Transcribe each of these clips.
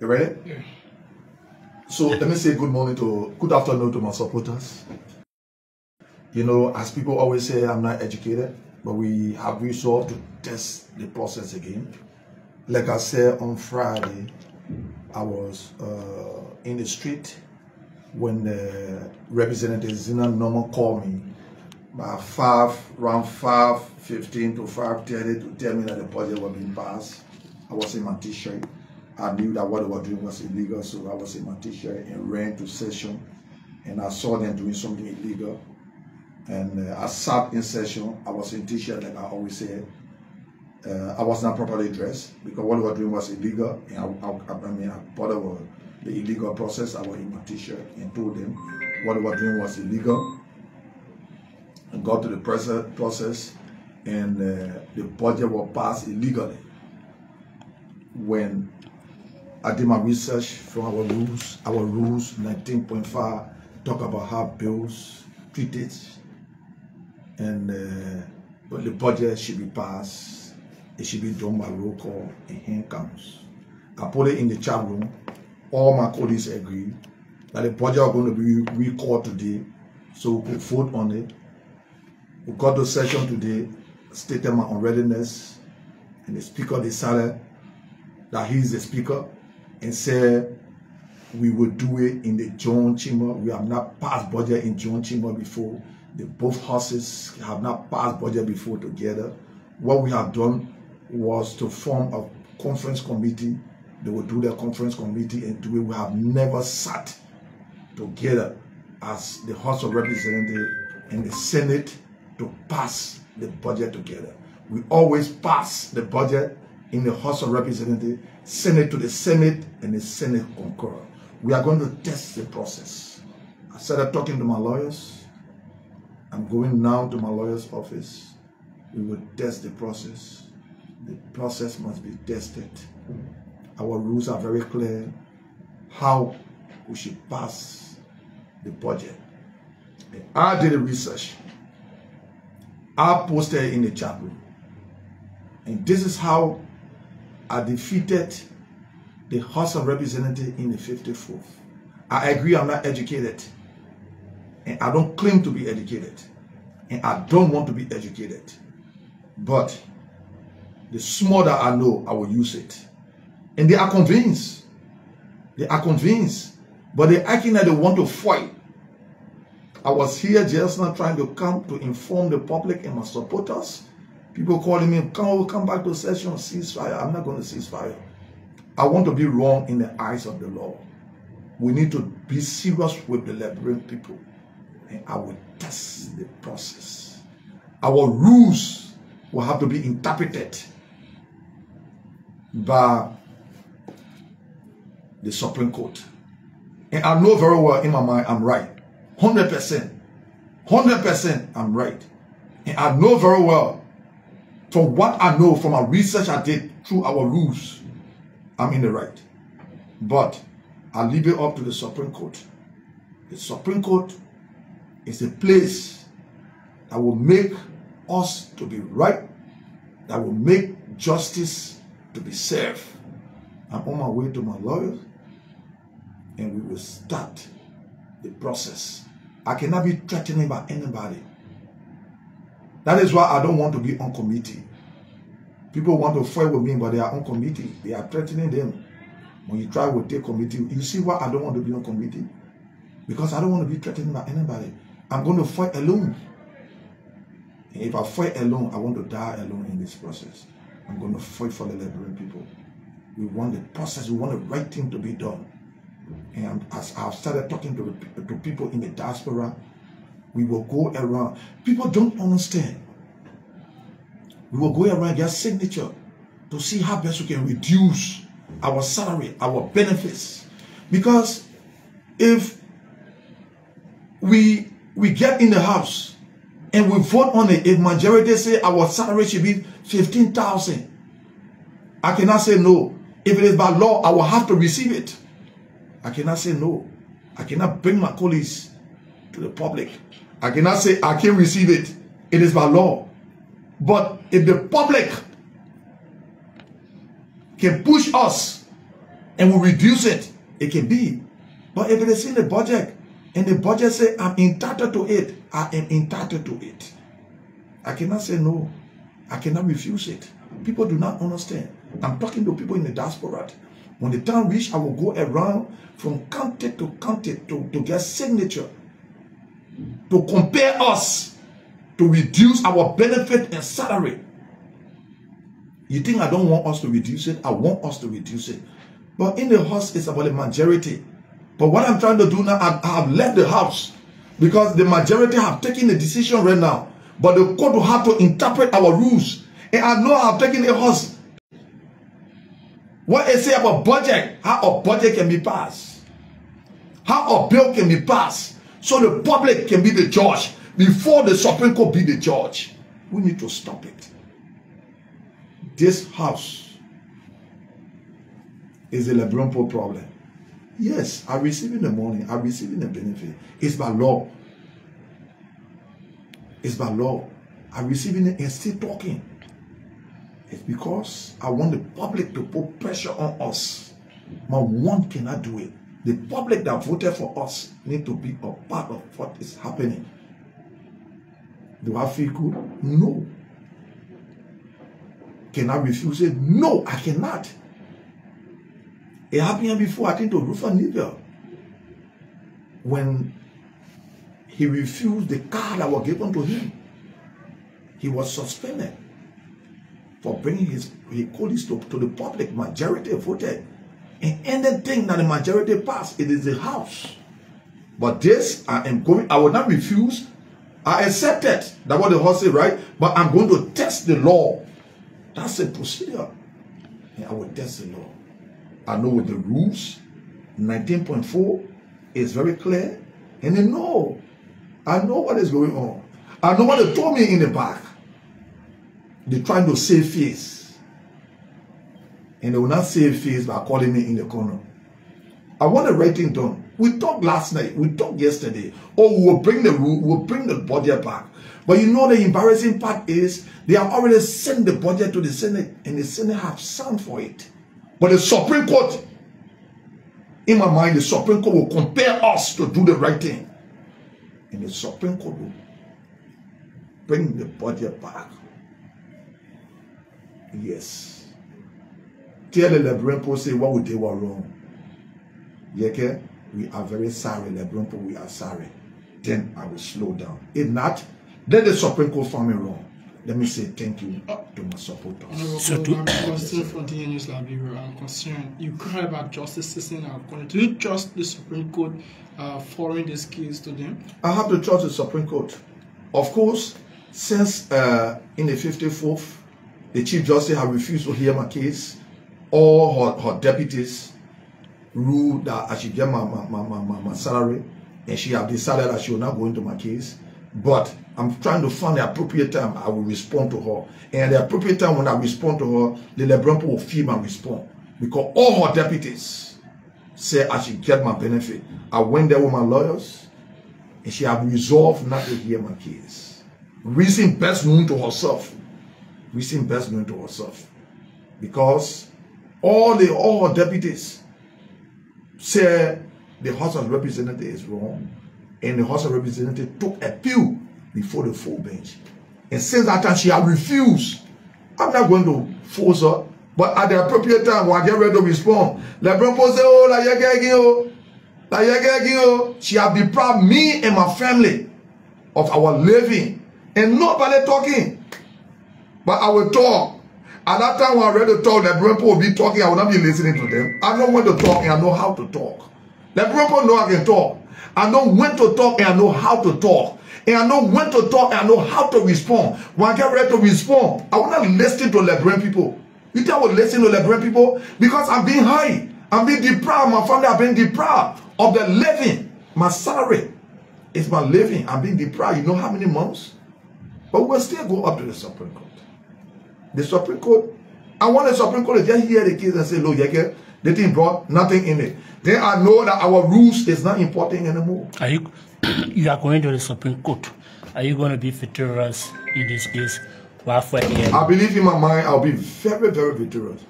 You ready? Yeah. So let me say good afternoon to my supporters. You know, as people always say, I'm not educated, but we have resolved to test the process again. Like I said on Friday, I was in the street when the representative Zina Norman called me by around 5:15 to 5:30 to tell me that the budget was being passed. I was in my t-shirt. I knew that what they were doing was illegal, so I was in my t-shirt and ran to session, and I saw them doing something illegal. And I sat in session. I was in t-shirt, like I always say. I was not properly dressed because what we were doing was illegal. And I part of the illegal process. I was in my t-shirt and told them what we were doing was illegal. And got to the process, and the budget was passed illegally. When I did my research from our rules 19.5 talk about how bills treated, and but the budget should be passed. It should be done by roll call and hand counts. I put it in the chat room. All my colleagues agreed that the budget are going to be recalled today, so we could vote on it. We got to session today, stated my unreadiness, and the speaker decided that he is the speaker and said we will do it in the joint chamber. We have not passed budget in joint chamber before. Both houses have not passed budget before together. What we have done was to form a conference committee. They will do their conference committee and do it. We have never sat together as the House of Representatives and the Senate to pass the budget together. We always pass the budget in the House of Representatives, Senate to the Senate, and the Senate concur. We are going to test the process. I started talking to my lawyers. I'm going now to my lawyer's office. We will test the process. The process must be tested. Our rules are very clear how we should pass the budget. And I did the research. I posted in the chat room. And this is how I defeated the House of Representatives in the 54th. I agree I'm not educated. And I don't claim to be educated. And I don't want to be educated. But the small that I know, I will use it. And they are convinced. They are convinced. But they're acting like they want to fight. I was here just now trying to come to inform the public and my supporters. People calling me, come back to session, ceasefire. I'm not going to cease fire. I want to be wrong in the eyes of the law. We need to be serious with the Liberian people. And I will test the process. Our rules will have to be interpreted by the Supreme Court. And I know very well in my mind I'm right. 100%. 100% I'm right. And I know very well from what I know from our research I did through our rules, I'm in the right. But I leave it up to the Supreme Court. The Supreme Court is a place that will make us to be right, that will make justice to be served. I'm on my way to my lawyer, and we will start the process. I cannot be threatened by anybody. That is why I don't want to be on committee. People want to fight with me, but they are on committee. They are threatening them. When you try to take committee, you see why I don't want to be on committee? Because I don't want to be threatened by anybody. I'm going to fight alone. And if I fight alone, I want to die alone in this process. I'm going to fight for the Liberian people. We want the process, we want the right thing to be done. And as I've started talking to people in the diaspora, we will go around. People don't understand. We will go around and get signature to see how best we can reduce our salary, our benefits. Because if we get in the house and we vote on it, if majority say our salary should be 15,000, I cannot say no. If it is by law, I will have to receive it. I cannot say no. I cannot bring my colleagues to the public. I cannot say I can't receive it. It is by law. But if the public can push us and we reduce it, it can be. But if it is in the budget, and the budget say I'm entitled to it, I am entitled to it. I cannot say no. I cannot refuse it. People do not understand. I'm talking to people in the diaspora. When the time reach, I will go around from county to county to get signature, to compare us, to reduce our benefit and salary. You think I don't want us to reduce it? I want us to reduce it. But in the house, it's about the majority. But what I'm trying to do now, I have left the house because the majority have taken the decision right now. But the court will have to interpret our rules. And I know I've taken the house. What they say about budget, how a budget can be passed, how a bill can be passed, so the public can be the judge before the Supreme Court be the judge. We need to stop it. This house is a Liberia problem. Yes, I'm receiving the money, I'm receiving the benefit. It's by law. It's by law. I'm receiving it and still talking. It's because I want the public to put pressure on us. My one cannot do it. The public that voted for us need to be a part of what is happening. Do I feel good? No. Can I refuse it? No, I cannot. It happened before, I think, to Rufa Nivell. When he refused the car that was given to him, he was suspended for bringing his colleagues to the public. Majority voted. And anything that the majority passed, it is the house. But this, I will not refuse. I accept it. That's what the house said, right? But I'm going to test the law. That's a procedure. And I will test the law. I know with the rules, 19.4 is very clear. And they know. I know what is going on. I know what they told me in the back. They're trying to save face. And they will not save face by calling me in the corner. I want the right thing done. We talked last night. We talked yesterday. Oh, we will bring the rule. We'll bring the budget back. But you know the embarrassing part is they have already sent the budget to the Senate. And the Senate have signed for it. But the Supreme Court, in my mind, the Supreme Court will compel us to do the right thing. And the Supreme Court will bring the budget back. Yes. Tell the Liberian people, say what we did was wrong. Yekeh, we are very sorry. Liberian people, we are sorry. Then I will slow down. If not, then the Supreme Court found me wrong. Let me say thank you to my supporters. So I'm concerned from the news Liberia. I'm concerned. You cry about justice system. Do you trust the Supreme Court forwarding this case to them? I have to trust the Supreme Court. Of course, since in the 54th, the Chief Justice has refused to hear my case. All her deputies ruled that I should get my salary, and she has decided that she will not go into my case. But I'm trying to find the appropriate time I will respond to her. And the appropriate time when I respond to her, the Liberian people will feel my response. Because all her deputies say I should get my benefit. I went there with my lawyers, and she has resolved not to hear my case. Reason best known to herself. Reason best known to herself. Because all her deputies say the House of Representatives is wrong. And the House of Representatives took appeal before the full bench. And since that time, she has refused. I'm not going to force her. But at the appropriate time, when I get ready to respond, Lebron say, oh, la Yekeh, she has deprived me and my family of our living. And nobody talking. But I will talk. At that time, when I'm ready to talk, Lebron will be talking. I will not be listening to them. I know when to talk and I know how to talk. Lebron know I can talk. I know when to talk and I know how to talk. And I know when to talk and I know how to respond. When I get ready to respond, I will not listen to Liberian people. You think I will listen to Liberian people? Because I'm being high. I'm being deprived. My family are being deprived of the living. My salary is my living. I'm being deprived. You know how many months? But we'll still go up to the Supreme Court. The Supreme Court, I want the Supreme Court to just hear the case and say, look, Yekeh, the thing brought nothing in it. Then I know that our rules is not important anymore. You are going to the Supreme Court. Are you going to be victorious in this case? I believe in my mind I'll be very, very victorious.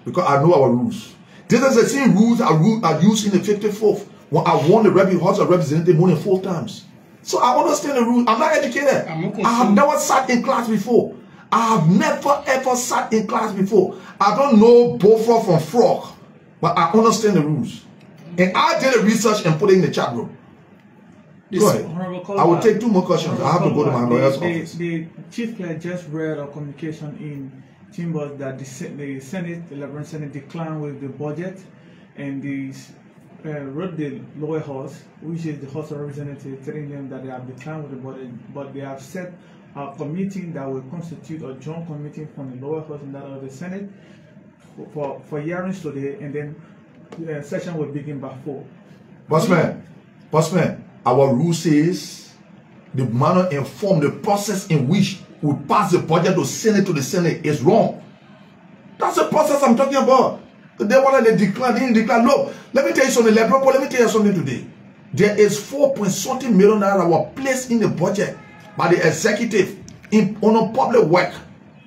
Because I know our rules. This is the same rules are used in the 54th when I won the House of Representatives more than 4 times. So I understand the rules. I'm not educated. I have never sat in class before. I have never ever sat in class before. I don't know Beaufort from frog, but I understand the rules. And I did the research and put it in the chat room. Go ahead. I will take 2 more questions. I have to go to my lawyer's office. The chief clerk just read a communication in Chambers that the Senate, the Liberia Senate, declined with the budget, and the wrote the lower house, which is the House of Representatives, telling them that they have declined with the budget, but they have set a committee that will constitute a joint committee from the lower house and that of the Senate for hearings today, and then the session will begin by 4. Bossman, our rule says the manner inform the process in which we pass the budget to the Senate is wrong. That's the process I'm talking about. They want to declare, they didn't declare. Look, let me tell you something, let me tell you something today. There is 4.something million naira were placed in the budget by the executive on a public work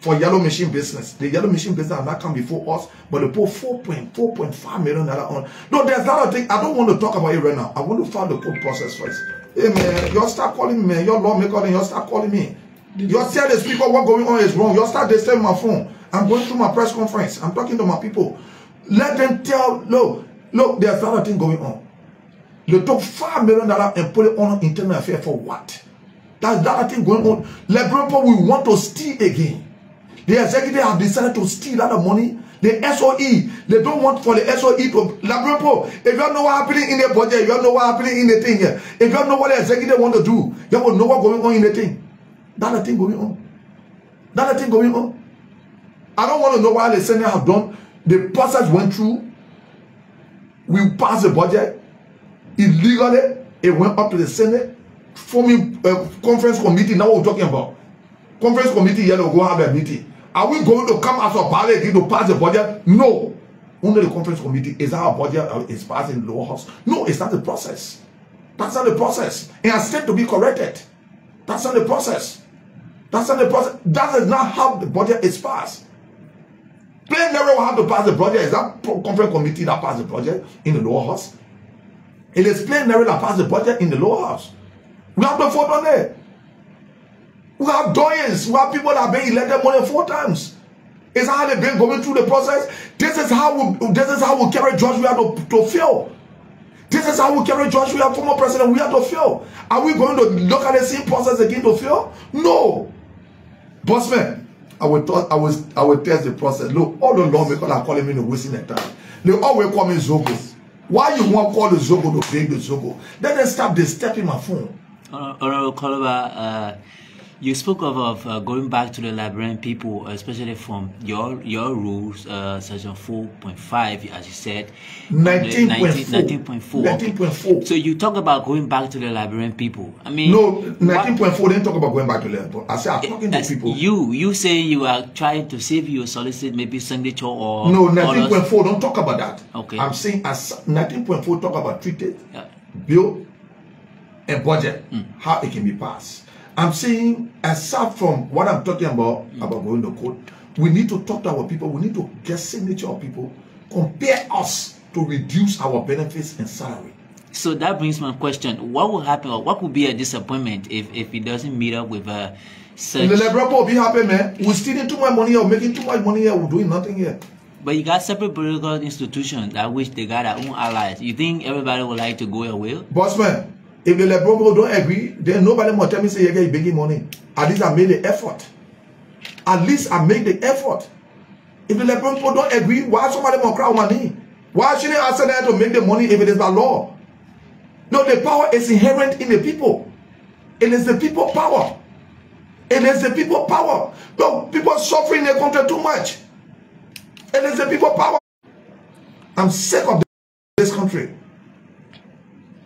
for yellow machine business. The yellow machine business has not come before us, but they put 4.5 million naira on. No, there's a lot of things. I don't want to talk about it right now. I want to follow the whole process first. Hey man, y'all start calling me, man. Your lawmaker, and y'all start calling me. Y'all tell the speaker what going on is wrong. Y'all start disturbing my phone. I'm going through my press conference. I'm talking to my people. Let them tell, look, there's a lot of things going on. They took $5 million and put it on internal affairs for what? There's a lot of things going on. Liberia, we want to steal again. The executive have decided to steal a lot of money. The SOE, they don't want for the SOE to Liberia. If you don't know what happening in the budget, you don't know what happening in the thing here. If you don't know what the executive want to do, you will know what's going on in the thing. That's the thing going on. That's the thing going on. I don't want to know why the Senate have done. The process went through. We passed the budget. Illegally, it went up to the Senate, forming a conference committee. Now what we're talking about. Conference committee here will go have a meeting. Are we going to come as a party again to pass the budget? No. Only the conference committee is our budget is passed in the lower house. No, it's not the process. That's not the process. It has said to be corrected. That's not the process. That's not the process. That is not how the budget is passed. Plain never will have to pass the budget. Is that conference committee that passed the budget in the lower house? It is plain never that passed the budget in the lower house. We have to vote on it. We have doyens. We have people that have been elected more than 4 times. It's how they've been going through the process. This is how we carry George. We have to fail. This is how we carry George. We have former president. We have to fail. Are we going to look at the same process again to fail? No. Bossman, I will test the process. Look, all the lawmakers are calling me to wasting their time. They always call me Zogo. Why you want to call the Zogo to break the Zogo? Let them stop disturbing my phone. Honorable Kolubah, you spoke of going back to the Liberian people, especially from your rules, section 4.5, as you said. 19.4. 19.4. So you talk about going back to the Liberian people. I mean, no, 19.4 didn't talk about going back to the Liberian. I said I'm talking to people. You say you are trying to save your solicit, maybe signature or no. 19.4 don't talk about that. Okay. I'm saying as 19.4 talk about treated, bill, and budget, how it can be passed. I'm saying, aside from what I'm talking about going to court, we need to talk to our people. We need to get signature of people, compare us to reduce our benefits and salary. So that brings my question: what will happen, or what would be a disappointment if it doesn't meet up with a such? The Liberia will be happy, man. We're stealing too much money here, we're making too much money here, we're doing nothing here. But you got separate political institutions that which they got their own allies. You think everybody would like to go away? Bossman, if the Liberia don't agree, then nobody more tell me say you're begging money. At least I made the effort. At least I make the effort. If the Liberia don't agree, why somebody more crowd money? Why shouldn't I say that to make the money if it is by law? No, the power is inherent in the people. It is the people power. It is the people power. No, people suffering in the country too much. It is the people power. I'm sick of this country.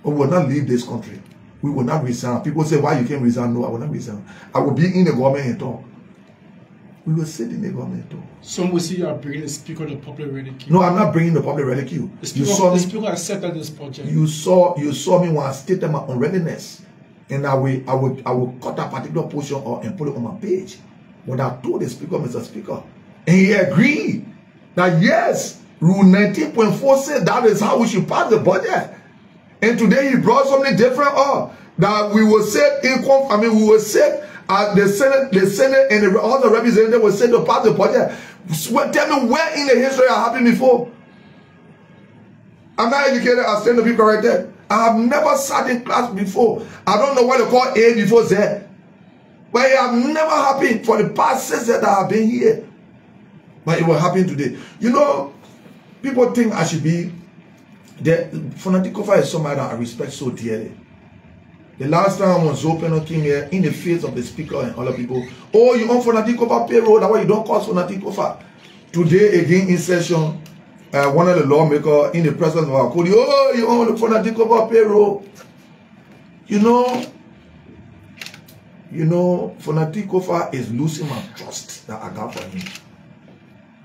But we will not leave this country. We will not resign. People say, why you can't resign? No, I will not resign. I will be in the government and talk. We will sit in the government and talk. Some will see you are bringing the speaker to the public ridicule. No, I'm not bringing the public ridicule. The speaker accepted this project. You saw me when I stated my unreadiness. And I will cut a particular portion or and put it on my page. When I told the speaker, Mr. Speaker, and he agreed that yes, Rule 19.4 said that is how we should pass the budget. And today he brought something different up. That we will set income, we will set the Senate and all the representatives will set to pass the budget. Tell me where in the history it happened before. I'm not educated, I stand to be corrected. I have never sat in class before. I don't know what they call A before Z. But it have never happened for the past 6 years that I've been here. But it will happen today. You know, people think I should be Fonati Kofa is somebody that I respect so dearly. The last time when Zopeno came here, in the face of the speaker and other people, oh, you on Fonati Kofa payroll, that's why you don't cost Fonati Kofa. Today, again, in session, one of the lawmakers in the presence of our colleague, oh, you on the Fonati Kofa payroll. You know, Fonati Kofa is losing my trust that I got for him.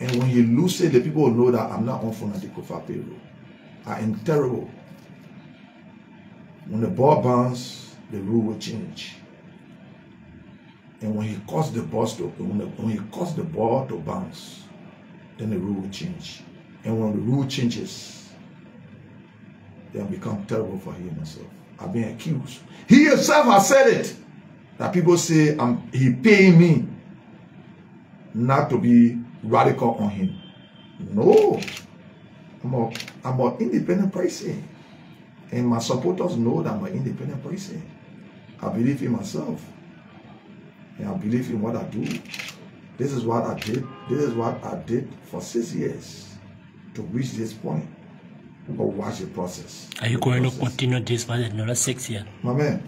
And when he loses it, the people will know that I'm not on Fonati Kofa payroll. I am terrible. When the ball bounces, the rule will change. And when he causes the ball to bounce, then the rule will change. And when the rule changes, then become terrible for him himself. I've been accused. He himself has said it. That people say he paying me not to be radical on him. No. I'm an independent person. And my supporters know that I'm an independent person. I believe in myself. And I believe in what I do. This is what I did. This is what I did for 6 years to reach this point. But watch the process. Are you going to continue this for another 6 years? My man,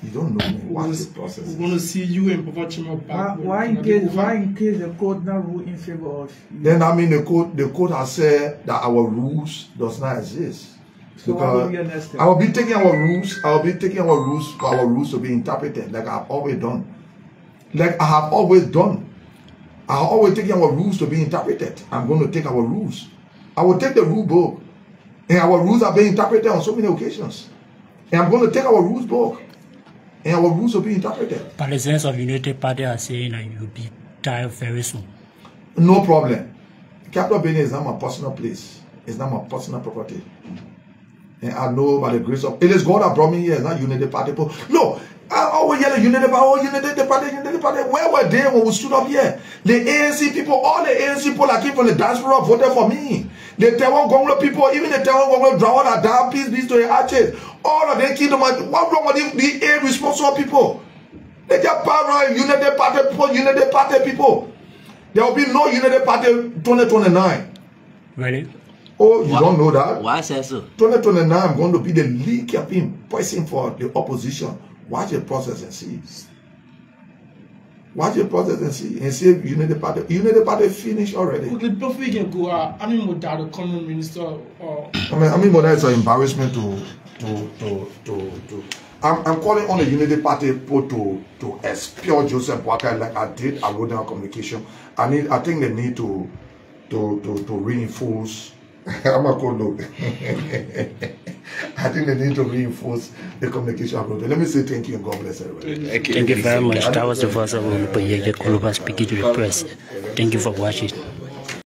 you don't know me. Watch the process. We're going to see you in Papa Chimo back. Why in case the court now rule in favor of you? Then the court has said that our rules does not exist. So because I will be taking our rules. For our rules to be interpreted like I've always done. Like I have always done. I have always taken our rules to be interpreted. I'm going to take our rules. I will take the rule book. And our rules are being interpreted on so many occasions. And I'm going to take our rules book. And our rules will be interpreted. Partisans of United Party are saying that you'll be tired very soon. No problem. Capital Benin is not my personal place. It's not my personal property. And I know by the grace of it is God that brought me here, not United Party people. No, I always yell at United Party, oh, United Party. Where were they when we stood up here? The ANC people, all the ANC people that came from the diaspora voted for me. The Taiwan Gonglo people, even the Taiwan Gonglo draw that down, peace be to the arches. All of them kingdom. What wrong with the irresponsible people? They just power United Party people, United Party people. There will be no United Party 2029. Really? Oh, you don't know that? Why say so? 2029, I'm going to be the lead campaign person for the opposition. Watch the process and see. Watch the process and see. And see if United Party finish already. Quickly, before we can go, Moda, the common minister, Moda is an embarrassment I'm calling on the Unity Party people to expel Joseph Boakai like I did at Road and Communication. I think they need to reinforce. I'm a cold look. I think they need to reinforce the communication approach. Let me say thank you and God bless everybody. Thank you very much. That was the voice of Yekeh Kolubah speaking to the press. Thank you for watching.